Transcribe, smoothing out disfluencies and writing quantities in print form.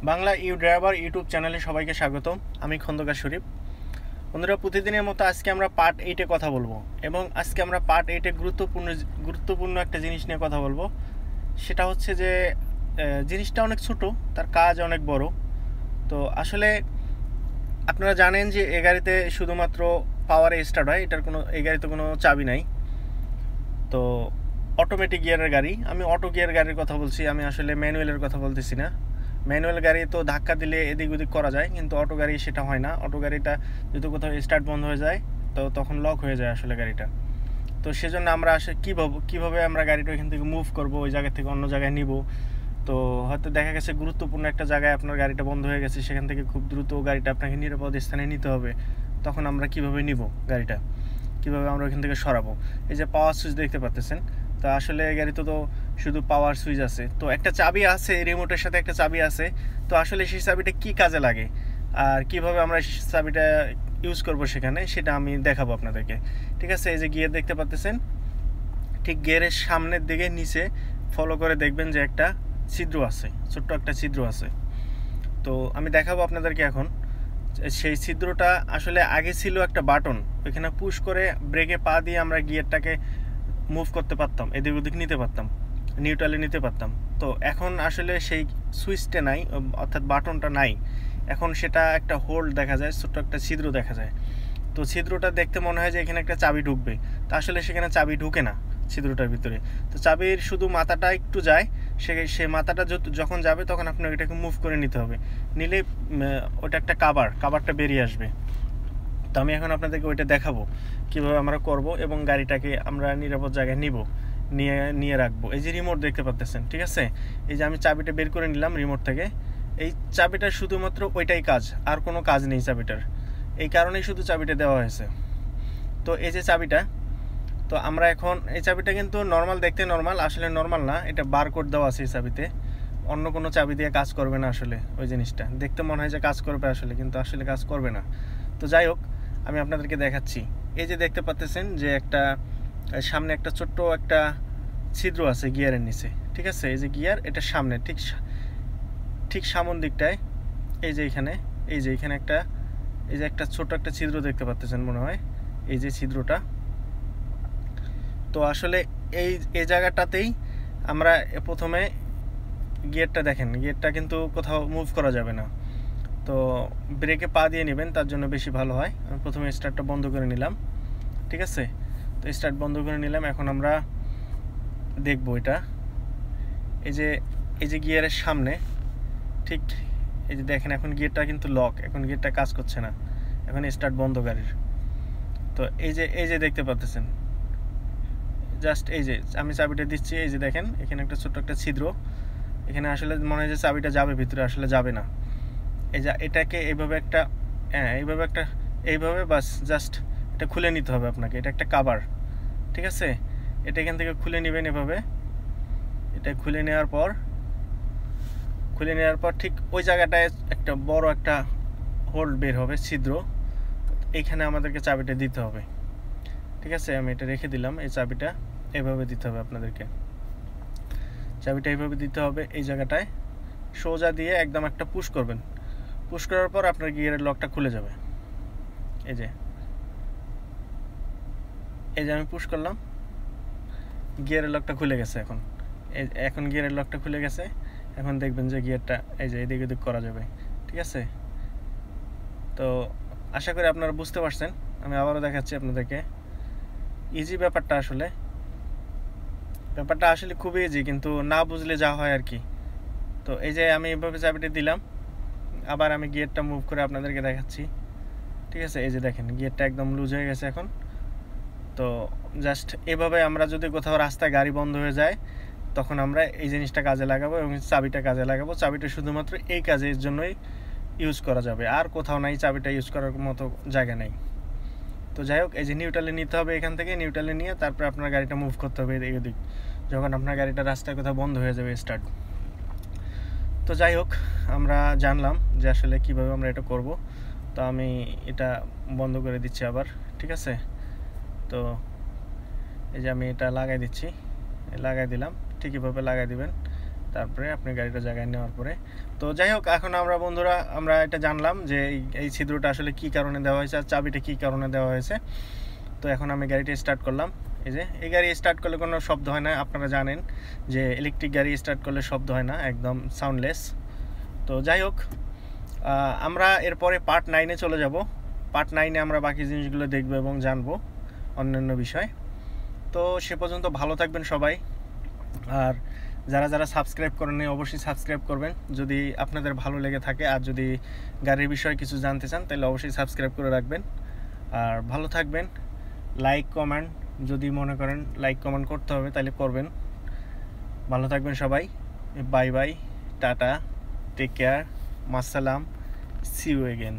Bangla driver YouTube চ্যানেলে সবাইকে স্বাগতম। আমি খন্দকার শরীফ। বন্ধুরা, প্রতিদিনের মতো আজকে আমরা পার্ট 8-এ কথা বলবো এবং আজকে আমরা পার্ট 8-এ গুরুত্বপূর্ণ একটা জিনিস নিয়ে কথা বলবো। সেটা হচ্ছে যে জিনিসটা অনেক ছোট, তার কাজ অনেক বড়। তো আসলে আপনারা জানেন যে এ গাড়িতে শুধুমাত্র পাওয়ারে স্টার্ট হয়, এই গাড়িতে কোনো চাবি নাই। তো অটোমেটিক গিয়ারের গাড়ি, আমি অটো গিয়ার গাড়ির কথা বলছি, আমি আসলে ম্যানুয়ালের কথা বলতেছি না। ম্যানুয়াল গাড়ি তো ধাক্কা দিলে এদিক ওদিক করা যায়, কিন্তু অটো গাড়ি সেটা হয় না। অটো গাড়িটা যদি কোথাও স্টার্ট বন্ধ হয়ে যায় তো তখন লক হয়ে যায় আসলে গাড়িটা। তো সেজন্য আমরা আসলে কীভাবে আমরা গাড়িটা ওইখান থেকে মুভ করব, ওই জায়গা থেকে অন্য জায়গায় নিব। তো হয়তো দেখা গেছে গুরুত্বপূর্ণ একটা জায়গায় আপনার গাড়িটা বন্ধ হয়ে গেছে, সেখান থেকে খুব দ্রুত গাড়িটা আপনাকে নিরাপদ স্থানে নিতে হবে। তখন আমরা কিভাবে নিব গাড়িটা, কীভাবে আমরা ওইখান থেকে সরাবো। এই যে পাওয়ার সুইচ দেখতে পাচ্ছেন, তো আসলে এই গাড়িতে তো শুধু পাওয়ার সুইচ আছে, তো একটা চাবি আছে, রিমোটের সাথে একটা চাবি আছে। তো আসলে সেই চাবিটা কী কাজে লাগে আর কিভাবে আমরা চাবিটা ইউজ করব সেখানে, সেটা আমি দেখাবো আপনাদেরকে। ঠিক আছে, এই যে গিয়ার দেখতে পাচ্ছেন, ঠিক গিয়ারের সামনের দিকে নিচে ফলো করে দেখবেন যে একটা ছিদ্র আছে, ছোট্ট একটা ছিদ্র আছে। তো আমি দেখাবো আপনাদেরকে এখন। সেই ছিদ্রটা আসলে আগে ছিল একটা বাটন, ওইখানে পুশ করে ব্রেকে পা দিয়ে আমরা গিয়ারটাকে মুভ করতে পারতাম, এদিক ওদিক নিতে পারতাম, নিউট্রালে নিতে পারতাম। তো এখন আসলে সেই সুইচটা নাই, অর্থাৎ বাটনটা নাই। এখন সেটা একটা হোল্ড দেখা যায়, ছোট্ট একটা ছিদ্র দেখা যায়। তো ছিদ্রটা দেখতে মনে হয় যে এখানে একটা চাবি ঢুকবে, তো আসলে সেখানে চাবি ঢুকে না ছিদ্রটার ভিতরে। তো চাবির শুধু মাথাটা একটু যায়, সে মাথাটা যখন যাবে তখন আপনাকে এটাকে মুভ করে নিতে হবে। নিলে ওটা একটা কাভারটা বেরিয়ে আসবে। তো আমি এখন আপনাদেরকে ওইটা দেখাবো কীভাবে আমরা করব এবং গাড়িটাকে আমরা নিরাপদ জায়গায় নিয়ে রাখবো। এই যে রিমোট দেখতে পাচ্ছেন, ঠিক আছে, এই যে আমি চাবিটা বের করে নিলাম রিমোট থেকে। এই চাবিটার শুধুমাত্র ওইটাই কাজ, আর কোনো কাজ নেই চাবিটার, এই কারণেই শুধু চাবিটা দেওয়া হয়েছে। তো এই যে চাবিটা, তো আমরা এখন এই চাবিটা কিন্তু নর্মাল, দেখতে নর্মাল, আসলে নর্মাল না, এটা বারকোড দেওয়া আছে এই চাবিতে। অন্য কোনো চাবি দিয়ে কাজ করবে না আসলে। ওই জিনিসটা দেখতে মনে হয় যে কাজ করবে আসলে, কিন্তু আসলে কাজ করবে না। তো যাই হোক, আমি আপনাদেরকে দেখাচ্ছি। এই যে দেখতে পাচ্ছেন যে একটা সামনে একটা ছোট্ট একটা ছিদ্র আছে গিয়ারের নিচে, ঠিক আছে। এই যে গিয়ার, এটা সামনে ঠিক সামন দিকটায় এই যে এখানে একটা ছোট একটা ছিদ্র দেখতে পাচ্ছেন মনে হয়, এই যে ছিদ্রটা। তো আসলে এই জায়গাটাতেই আমরা প্রথমে গিয়ারটা দেখেন, গিয়ারটা কিন্তু কোথাও মুভ করা যাবে না। তো ব্রেকে পা দিয়ে নেবেন, তার জন্য বেশি ভালো হয়। আমি প্রথমে স্টার্টটা বন্ধ করে নিলাম, ঠিক আছে। তো স্টার্ট বন্ধ করে নিলাম, এখন আমরা দেখব এটা। এই যে গিয়ারের সামনে ঠিক এই যে দেখেন, এখন গিয়ারটা কিন্তু লক, এখন গিয়ারটা কাজ করছে না, এখন স্টার্ট বন্ধ গাড়ির। তো এই যে দেখতে পাচ্ছেন, জাস্ট এই যে আমি চাবিটা দিচ্ছি, এই যে দেখেন এখানে একটা ছোট্ট একটা ছিদ্র, এখানে আসলে মনে হয় যে চাবিটা যাবে ভিতরে, আসলে যাবে না। এই যে এটাকে এইভাবে বাস জাস্ট এটা খুলে নিতে হবে আপনাকে। এটা একটা কাভার, ঠিক আছে। এটা এখান থেকে খুলে নেবেন এভাবে। এটা খুলে নেওয়ার পর ঠিক ওই জায়গাটায় একটা বড় একটা হোল্ড বের হবে, ছিদ্র। এইখানে আমাদেরকে চাবিটা দিতে হবে, ঠিক আছে। আমি এটা রেখে দিলাম, এই চাবিটা এভাবে দিতে হবে আপনাদেরকে। চাবিটা এইভাবে দিতে হবে, এই জায়গাটায় সোজা দিয়ে একদম একটা পুশ করবেন। পুশ করার পর আপনার গিয়ারের লকটা খুলে যাবে। এই যে আমি পুশ করলাম, গিয়ারের লকটা খুলে গেছে। এখন গিয়ারের লকটা খুলে গেছে। এখন দেখবেন যে গিয়ারটা এই যে এদিক ওদিক করা যাবে, ঠিক আছে। তো আশা করি আপনারা বুঝতে পারছেন। আমি আবারও দেখাচ্ছি আপনাদেরকে। ইজি ব্যাপারটা আসলে খুবই ইজি, কিন্তু না বুঝলে যা হয় আর কি। তো এই যে আমি এইভাবে চাবিটা দিলাম, আবার আমি গিয়ারটা মুভ করে আপনাদেরকে দেখাচ্ছি, ঠিক আছে। এই যে দেখেন গিয়ারটা একদম লুজ হয়ে গেছে এখন। তো জাস্ট এভাবে আমরা যদি কোথাও রাস্তায় গাড়ি বন্ধ হয়ে যায়, তখন আমরা এই জিনিসটা কাজে লাগাবো এবং চাবিটা কাজে লাগাবো। চাবিটা শুধুমাত্র এই কাজের জন্যই ইউজ করা যাবে, আর কোথাও নাই, চাবিটা ইউজ করার মতো জায়গা নেই। তো যাই হোক, এই যে নিউট্রালে নিতে হবে, এখান থেকে নিউট্রালে নিয়ে তারপর আপনার গাড়িটা মুভ করতে হবে এদিক ওদিক, যখন আপনার গাড়িটা রাস্তায় কোথাও বন্ধ হয়ে যাবে স্টার্ট। তো যাই হোক, আমরা জানলাম যে আসলে কীভাবে আমরা এটা করব। তো আমি এটা বন্ধ করে দিচ্ছি আবার, ঠিক আছে। তো এই যে আমি এটা লাগাই দিচ্ছি, লাগাই দিলাম, ঠিক এভাবে লাগাই দিবেন। তারপরে আপনি গাড়িটা জায়গায় নেওয়ার পরে। তো যাই হোক, এখন বন্ধুরা আমরা এটা জানলাম যে এই ছিদ্রটা আসলে কী কারণে দেওয়া হয়েছে আর চাবিটা কী কারণে দেওয়া হয়েছে। তো এখন আমি গাড়িটা স্টার্ট করলাম। এই যে এই গাড়ি স্টার্ট করলে কোনো শব্দ হয় না, আপনারা জানেন যে ইলেকট্রিক গাড়ি স্টার্ট করলে শব্দ হয় না, একদম সাউন্ডলেস। তো যাই হোক, আমরা এরপরে পার্ট 9-এ চলে যাব। পার্ট 9-এ আমরা বাকি জিনিসগুলো দেখব এবং জানবো অন্যান্য বিষয়। তো সে পর্যন্ত ভালো থাকবেন সবাই। আর যারা যারা সাবস্ক্রাইব করেননি অবশ্যই সাবস্ক্রাইব করবেন যদি আপনাদের ভালো লেগে থাকে। আর যদি গাড়ির বিষয়ে কিছু জানতে চান তাহলে অবশ্যই সাবস্ক্রাইব করে রাখবেন। আর ভালো থাকবেন। লাইক কমেন্ট, যদি মনে করেন লাইক কমেন্ট করতে হবে তাহলে করবেন। ভালো থাকবেন সবাই। Bye bye, tata, take care, মাসসালাম, সি ইউ এগেন।